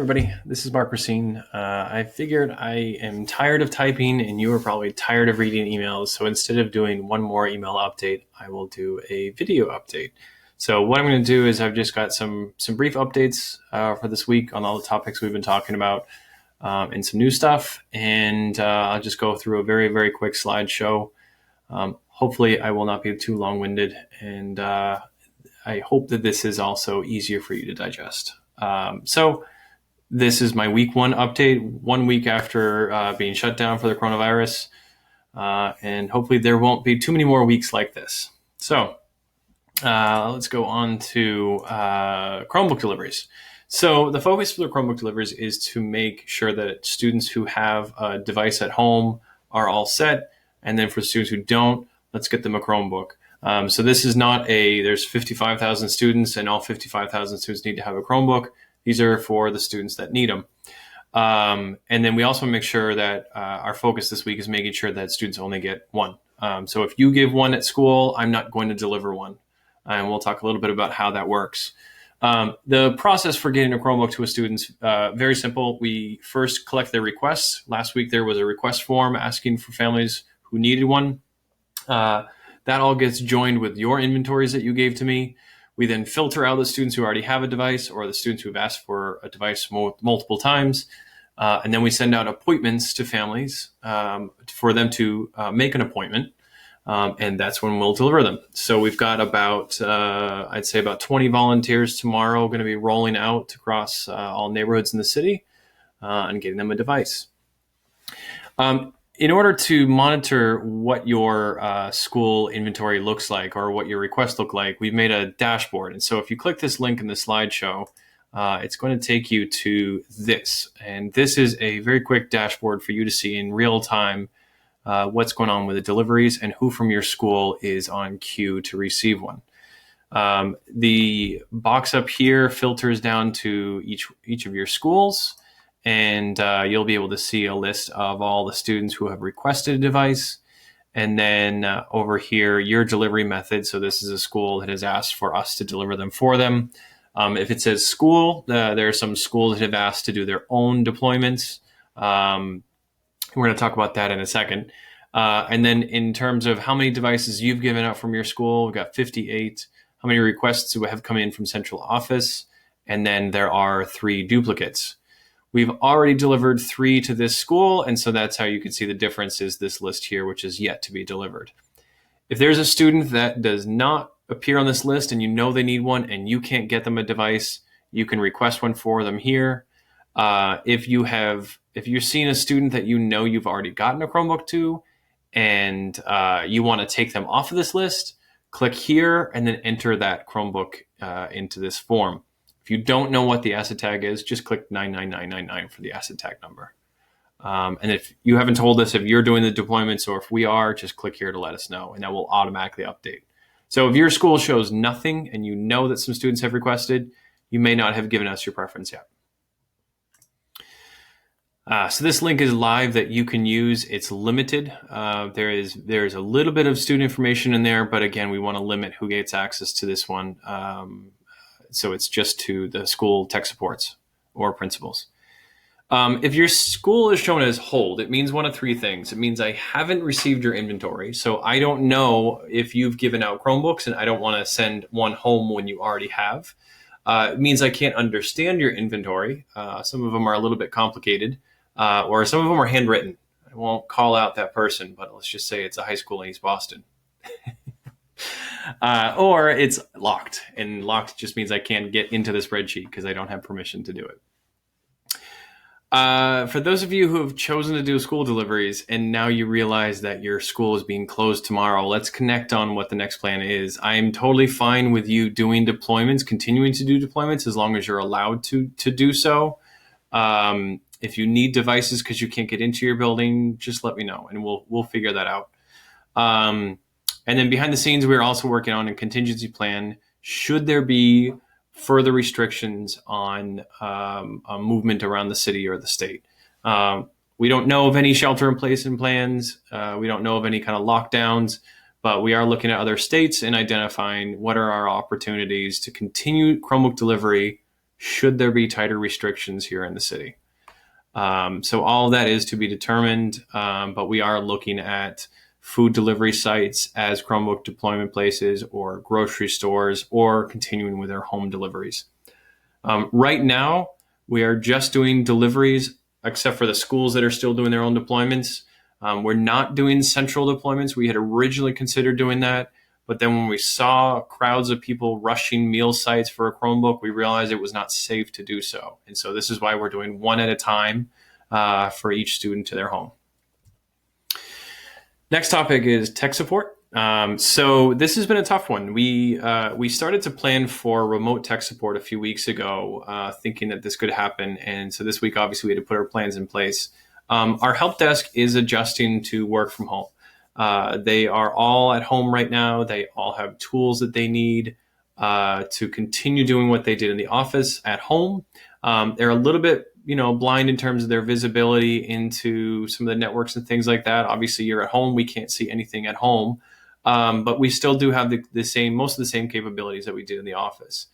Everybody, this is Mark Racine. I figured I am tired of typing and you are probably tired of reading emails. So instead of doing one more email update, I will do a video update. So what I'm going to do is I've just got some brief updates for this week on all the topics we've been talking about and some new stuff. And I'll just go through a very, very quick slideshow. Hopefully I will not be too long-winded, and I hope that this is also easier for you to digest. This is my week one update, 1 week after being shut down for the coronavirus. And hopefully there won't be too many more weeks like this. So let's go on to Chromebook deliveries. So the focus for the Chromebook deliveries is to make sure that students who have a device at home are all set. And then for students who don't, let's get them a Chromebook. So this is not there's 55,000 students and all 55,000 students need to have a Chromebook. These are for the students that need them. And then we also make sure that our focus this week is making sure that students only get one. So if you give one at school, I'm not going to deliver one. And we'll talk a little bit about how that works. The process for getting a Chromebook to a student's very simple. We first collect their requests. Last week, there was a request form asking for families who needed one. That all gets joined with your inventories that you gave to me. We then filter out the students who already have a device or the students who have asked for a device multiple times. And then we send out appointments to families for them to make an appointment. And that's when we'll deliver them. So we've got I'd say about 20 volunteers tomorrow going to be rolling out across all neighborhoods in the city and getting them a device. In order to monitor what your school inventory looks like or what your requests look like, we've made a dashboard. And so if you click this link in the slideshow, it's going to take you to this. And this is a very quick dashboard for you to see in real time what's going on with the deliveries and who from your school is on queue to receive one. The box up here filters down to each of your schools. And you'll be able to see a list of all the students who have requested a device. And then over here, your delivery method. So this is a school that has asked for us to deliver them for them. If it says school, there are some schools that have asked to do their own deployments. We're going to talk about that in a second. And then in terms of how many devices you've given out from your school, we've got 58. How many requests have come in from central office? And then there are 3 duplicates. We've already delivered 3 to this school, and so that's how you can see the difference is this list here, which is yet to be delivered. If there's a student that does not appear on this list and you know they need one and you can't get them a device, you can request one for them here. If you're seeing a student that you know you've already gotten a Chromebook to and you want to take them off of this list, click here and then enter that Chromebook into this form. If you don't know what the asset tag is, just click 99999 for the asset tag number. And if you haven't told us if you're doing the deployments or if we are, just click here to let us know, and that will automatically update. So if your school shows nothing and you know that some students have requested, you may not have given us your preference yet. So this link is live that you can use. It's limited. There's a little bit of student information in there, but again, we want to limit who gets access to this one. So it's just to the school tech supports or principals. If your school is shown as hold, it means one of 3 things. It means I haven't received your inventory. So I don't know if you've given out Chromebooks and I don't want to send one home when you already have. It means I can't understand your inventory. Some of them are a little bit complicated or some of them are handwritten. I won't call out that person, but let's just say it's a high school in East Boston. Or it's locked, and locked just means I can't get into the spreadsheet because I don't have permission to do it. For those of you who have chosen to do school deliveries and now you realize that your school is being closed tomorrow, let's connect on what the next plan is. I'm totally fine with you doing deployments, continuing to do deployments as long as you're allowed to do so. If you need devices because you can't get into your building, just let me know and we'll figure that out. And then behind the scenes, we're also working on a contingency plan. Should there be further restrictions on movement around the city or the state? We don't know of any shelter-in-place plans. We don't know of any kind of lockdowns, but we are looking at other states and identifying what are our opportunities to continue Chromebook delivery should there be tighter restrictions here in the city. So all of that is to be determined, but we are looking at food delivery sites as Chromebook deployment places, or grocery stores, or continuing with our home deliveries. Right now, we are just doing deliveries, except for the schools that are still doing their own deployments. We're not doing central deployments. We had originally considered doing that, but then when we saw crowds of people rushing meal sites for a Chromebook, we realized it was not safe to do so. And so this is why we're doing one at a time for each student to their home. Next topic is tech support. So this has been a tough one. We started to plan for remote tech support a few weeks ago, thinking that this could happen. And so this week, obviously, we had to put our plans in place. Our help desk is adjusting to work from home. They are all at home right now. They all have tools that they need to continue doing what they did in the office at home. They're a little bit, blind in terms of their visibility into some of the networks and things like that. Obviously, you're at home. We can't see anything at home, but we still do have most of the same capabilities that we did in the office.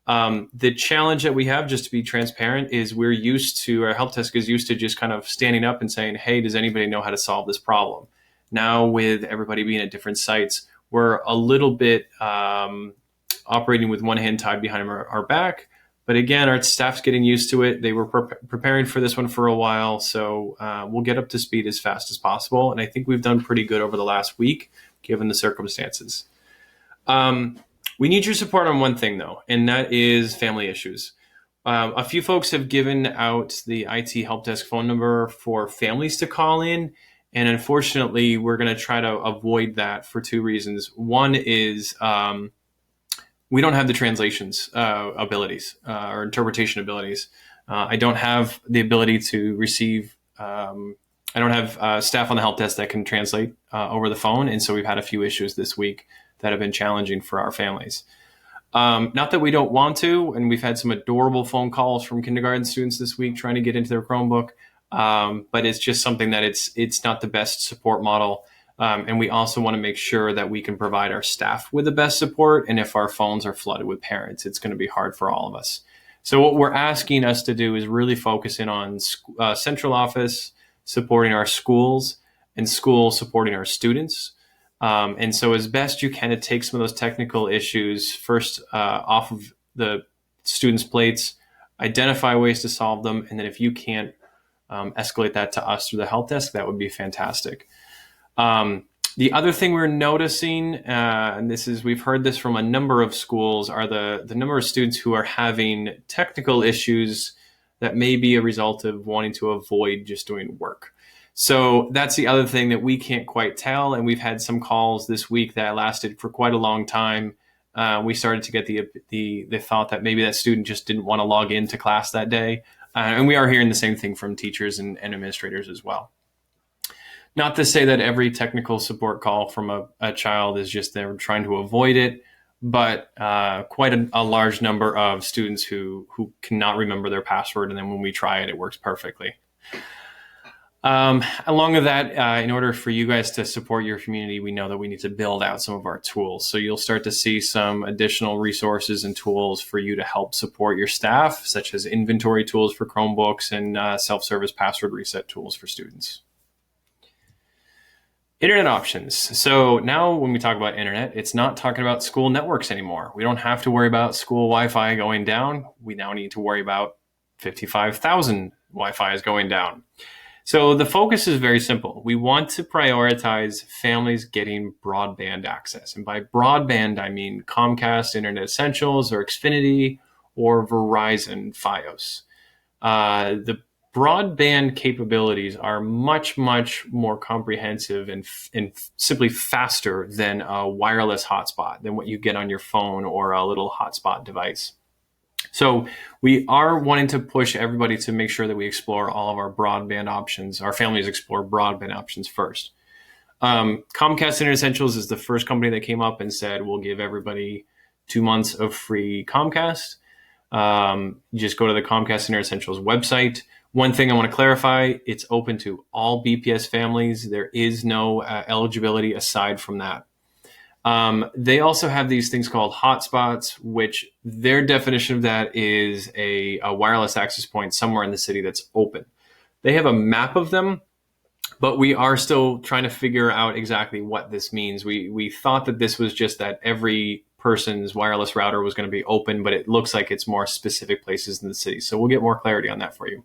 The challenge that we have, just to be transparent, is our help desk is used to just kind of standing up and saying, hey, does anybody know how to solve this problem? Now, with everybody being at different sites, we're a little bit operating with one hand tied behind our back. But again, our staff's getting used to it. They were preparing for this one for a while, so we'll get up to speed as fast as possible. And I think we've done pretty good over the last week, given the circumstances. We need your support on one thing, though, and that is family issues. A few folks have given out the IT help desk phone number for families to call in. And unfortunately, we're going to try to avoid that for two reasons. One is we don't have the translations abilities or interpretation abilities. I don't have the ability to receive. I don't have staff on the help desk that can translate over the phone. And so we've had a few issues this week that have been challenging for our families. Not that we don't want to, and we've had some adorable phone calls from kindergarten students this week trying to get into their Chromebook. But it's just something that it's not the best support model. And we also want to make sure that we can provide our staff with the best support. And if our phones are flooded with parents, it's going to be hard for all of us. So what we're asking us to do is really focus in on central office supporting our schools and schools supporting our students. And so as best you can, to take some of those technical issues first off of the students' plates, identify ways to solve them. And then if you can't escalate that to us through the help desk, that would be fantastic. The other thing we're noticing, and we've heard this from a number of schools, are the number of students who are having technical issues that may be a result of wanting to avoid just doing work. So that's the other thing that we can't quite tell. And we've had some calls this week that lasted for quite a long time. We started to get the thought that maybe that student just didn't want to log into class that day. And we are hearing the same thing from teachers and administrators as well. Not to say that every technical support call from a child is just they're trying to avoid it, but quite a large number of students who cannot remember their password, and then when we try it, it works perfectly. Along with that, in order for you guys to support your community, we know that we need to build out some of our tools. So you'll start to see some additional resources and tools for you to help support your staff, such as inventory tools for Chromebooks and self-service password reset tools for students. Internet options. So now when we talk about internet, it's not talking about school networks anymore. We don't have to worry about school Wi-Fi going down. We now need to worry about 55,000 Wi-Fi is going down. So the focus is very simple. We want to prioritize families getting broadband access. And by broadband, I mean Comcast Internet Essentials or Xfinity or Verizon Fios. The broadband capabilities are much, much more comprehensive and simply faster than a wireless hotspot, than what you get on your phone or a little hotspot device. So we are wanting to push everybody to make sure that we explore all of our broadband options. Our families explore broadband options first. Comcast Internet Essentials is the first company that came up and said, we'll give everybody 2 months of free Comcast. Just go to the Comcast Internet Essentials website. One thing I want to clarify, it's open to all BPS families. There is no eligibility aside from that. They also have these things called hotspots, which their definition of that is a wireless access point somewhere in the city that's open. They have a map of them, but we are still trying to figure out exactly what this means. We thought that this was just that every person's wireless router was going to be open, but it looks like it's more specific places in the city. So we'll get more clarity on that for you.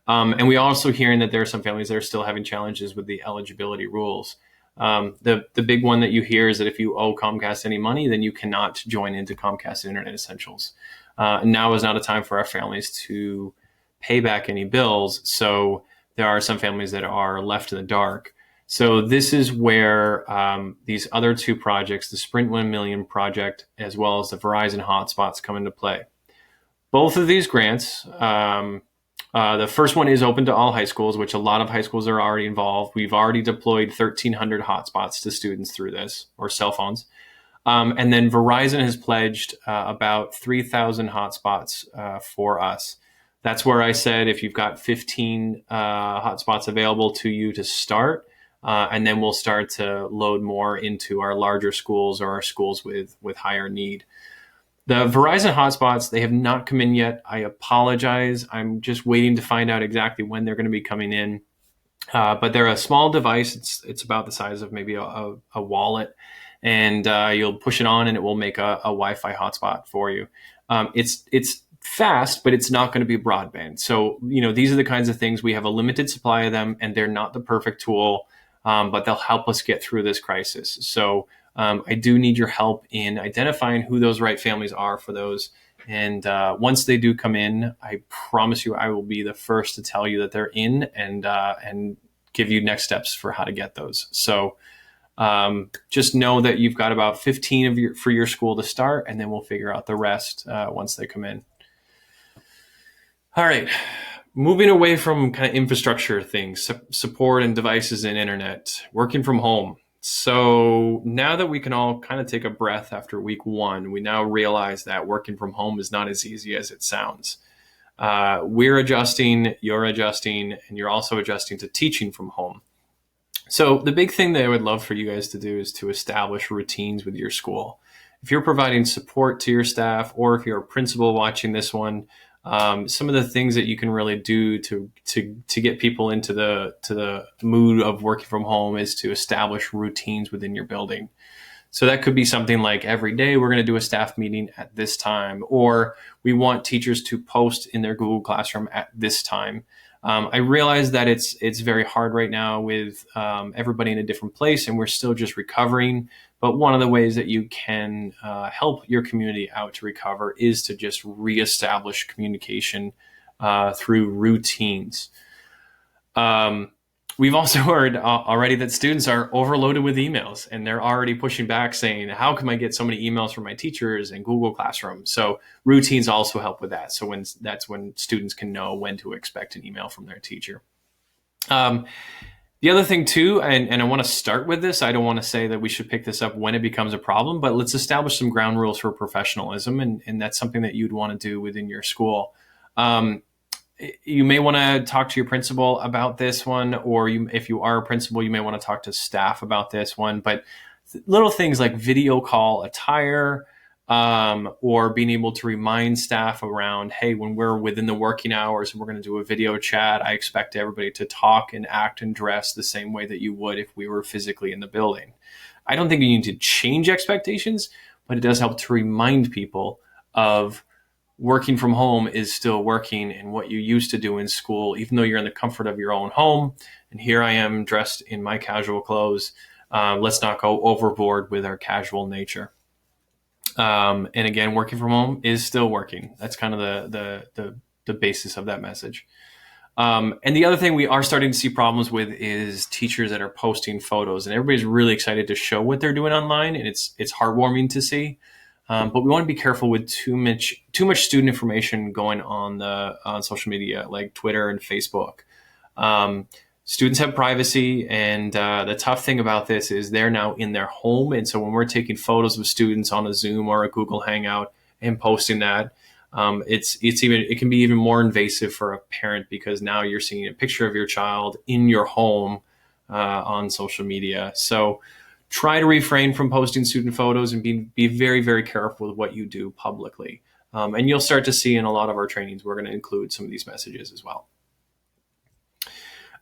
And we also hearing that there are some families that are still having challenges with the eligibility rules. The big one that you hear is that if you owe Comcast any money, then you cannot join into Comcast Internet Essentials. Now is not a time for our families to pay back any bills. So there are some families that are left in the dark. So this is where these other two projects, the Sprint 1 Million project, as well as the Verizon hotspots, come into play. Both of these grants, the first one is open to all high schools, which a lot of high schools are already involved. We've already deployed 1,300 hotspots to students through this, or cell phones. And then Verizon has pledged about 3,000 hotspots for us. That's where I said if you've got 15 hotspots available to you to start, and then we'll start to load more into our larger schools or our schools with higher need. The Verizon hotspots, they have not come in yet. I apologize. I'm just waiting to find out exactly when they're going to be coming in. But they're a small device. It's about the size of maybe a wallet. And you'll push it on and it will make a Wi-Fi hotspot for you. It's fast, but it's not going to be broadband. So, these are the kinds of things. We have a limited supply of them, and they're not the perfect tool, but they'll help us get through this crisis. So I do need your help in identifying who those right families are for those. And once they do come in, I promise you I will be the first to tell you that they're in and give you next steps for how to get those. So just know that you've got about 15 for your school to start, and then we'll figure out the rest once they come in. All right. Moving away from kind of infrastructure things, support and devices and internet, working from home. So now that we can all kind of take a breath after week one, we now realize that working from home is not as easy as it sounds. We're adjusting, you're adjusting, and you're also adjusting to teaching from home. So the big thing that I would love for you guys to do is to establish routines with your school. If you're providing support to your staff, or if you're a principal watching this one, some of the things that you can really do to get people into the mood of working from home is to establish routines within your building. So that could be something like every day we're going to do a staff meeting at this time, or we want teachers to post in their Google Classroom at this time. I realize that it's very hard right now with everybody in a different place, and we're still just recovering. But one of the ways that you can help your community out to recover is to just reestablish communication through routines. We've also heard already that students are overloaded with emails, and they're already pushing back saying, how can I get so many emails from my teachers in Google Classroom? So routines also help with that. So that's when students can know when to expect an email from their teacher. The other thing too, and I want to start with this, I don't want to say that we should pick this up when it becomes a problem, but let's establish some ground rules for professionalism, and that's something that you'd want to do within your school. You may want to talk to your principal about this one, or if you are a principal, you may want to talk to staff about this one. But little things like video call attire, or being able to remind staff around, hey, when we're within the working hours and we're going to do a video chat, I expect everybody to talk and act and dress the same way that you would if we were physically in the building. I don't think you need to change expectations, but it does help to remind people of working from home is still working and what you used to do in school, even though you're in the comfort of your own home. And here I am dressed in my casual clothes. Let's not go overboard with our casual nature. And again, working from home is still working. That's kind of the basis of that message. And the other thing we are starting to see problems with is teachers that are posting photos, and everybody's really excited to show what they're doing online, and it's heartwarming to see. But we want to be careful with too much student information going on social media like Twitter and Facebook. Students have privacy, and the tough thing about this is they're now in their home. And so when we're taking photos of students on a Zoom or a Google Hangout and posting that, it can be even more invasive for a parent, because now you're seeing a picture of your child in your home on social media. So Try to refrain from posting student photos and be very, very careful with what you do publicly. And you'll start to see in a lot of our trainings, we're going to include some of these messages as well.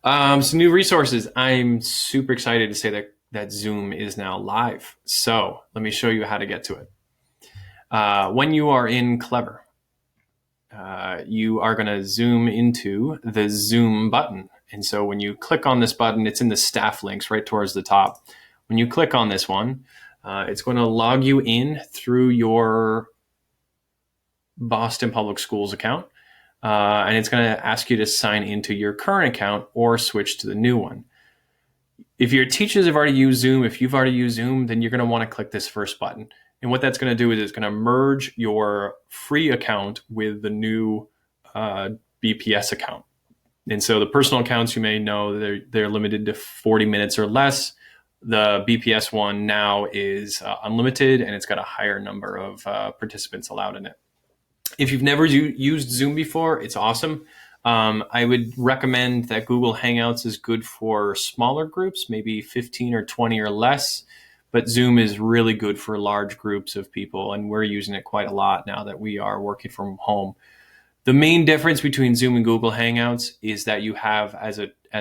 Some new resources. I'm super excited to say that Zoom is now live. So let me show you how to get to it. When you are in Clever, you are going to zoom into the Zoom button. And so when you click on this button, it's in the staff links right towards the top. When you click on this one, it's going to log you in through your Boston Public Schools account. And it's going to ask you to sign into your current account or switch to the new one. If your teachers have already used Zoom, if you've already used Zoom, then you're going to want to click this first button. And what that's going to do is it's going to merge your free account with the new BPS account. And so the personal accounts, you may know, they're limited to 40 minutes or less. The BPS one now is unlimited, and it's got a higher number of participants allowed in it. If you've never used Zoom before, it's awesome. I would recommend that Google Hangouts is good for smaller groups, maybe 15 or 20 or less. But Zoom is really good for large groups of people, and we're using it quite a lot now that we are working from home. The main difference between Zoom and Google Hangouts is that you have, as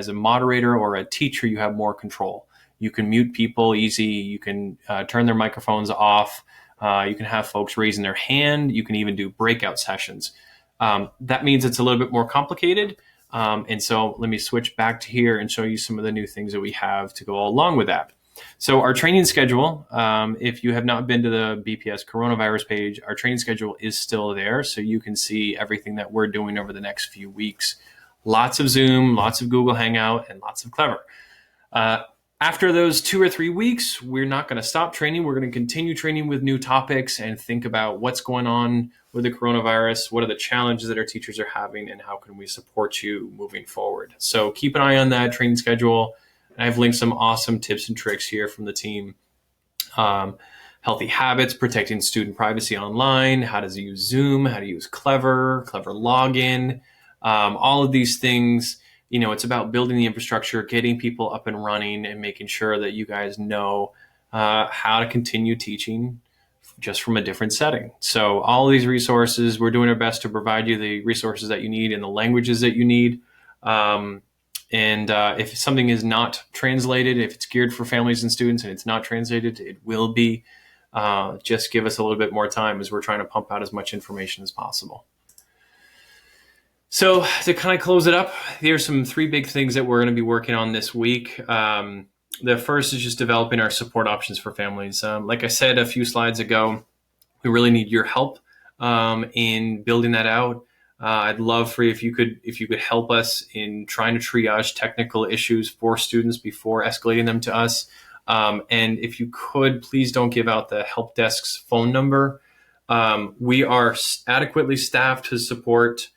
a moderator or a teacher, you have more control. You can mute people easy. You can turn their microphones off. You can have folks raising their hand. You can even do breakout sessions. That means it's a little bit more complicated. And so let me switch back to here and show you some of the new things that we have to go along with that. So our training schedule, if you have not been to the BPS coronavirus page, our training schedule is still there. So you can see everything that we're doing over the next few weeks. Lots of Zoom, lots of Google Hangout, and lots of Clever. After those 2 or 3 weeks, we're not going to stop training. We're going to continue training with new topics and think about what's going on with the coronavirus, what are the challenges that our teachers are having, and how can we support you moving forward. So keep an eye on that training schedule. I've linked some awesome tips and tricks here from the team. Healthy habits, protecting student privacy online, how to use Zoom, how to use Clever login, all of these things. You know, it's about building the infrastructure, getting people up and running, and making sure that you guys know how to continue teaching just from a different setting. So all of these resources, we're doing our best to provide you the resources that you need in the languages that you need. And if something is not translated, if it's geared for families and students and it's not translated, it will be. Just give us a little bit more time as we're trying to pump out as much information as possible. So to kind of close it up, here's some 3 big things that we're going to be working on this week. The first is just developing our support options for families. Like I said a few slides ago, we really need your help in building that out. I'd love for you if you could help us in trying to triage technical issues for students before escalating them to us. And if you could, please don't give out the help desk's phone number. We are adequately staffed to support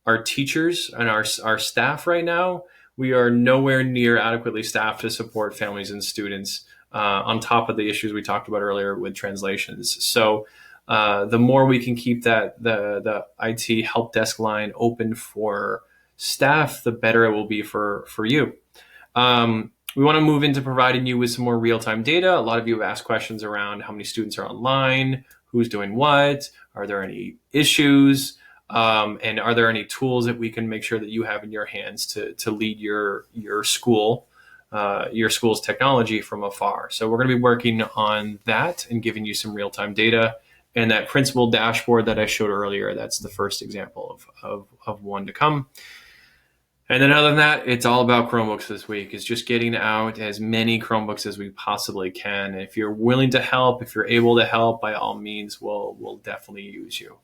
our teachers and our staff right now. We are nowhere near adequately staffed to support families and students on top of the issues we talked about earlier with translations. So the more we can keep the IT help desk line open for staff, the better it will be for you. We want to move into providing you with some more real-time data. A lot of you have asked questions around how many students are online, who's doing what, are there any issues, and are there any tools that we can make sure that you have in your hands to lead your school's technology from afar. So we're going to be working on that and giving you some real-time data. And that principal dashboard that I showed earlier, that's the first example of one to come. And then other than that, it's all about Chromebooks this week. It's just getting out as many Chromebooks as we possibly can. And if you're willing to help, if you're able to help, by all means, we'll definitely use you.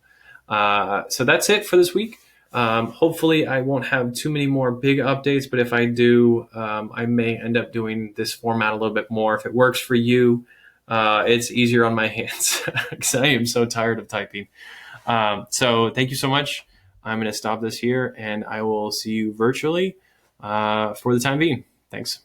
So that's it for this week. Hopefully I won't have too many more big updates, but if I do, I may end up doing this format a little bit more. If it works for you, it's easier on my hands because I am so tired of typing. So thank you so much. I'm going to stop this here and I will see you virtually for the time being. Thanks.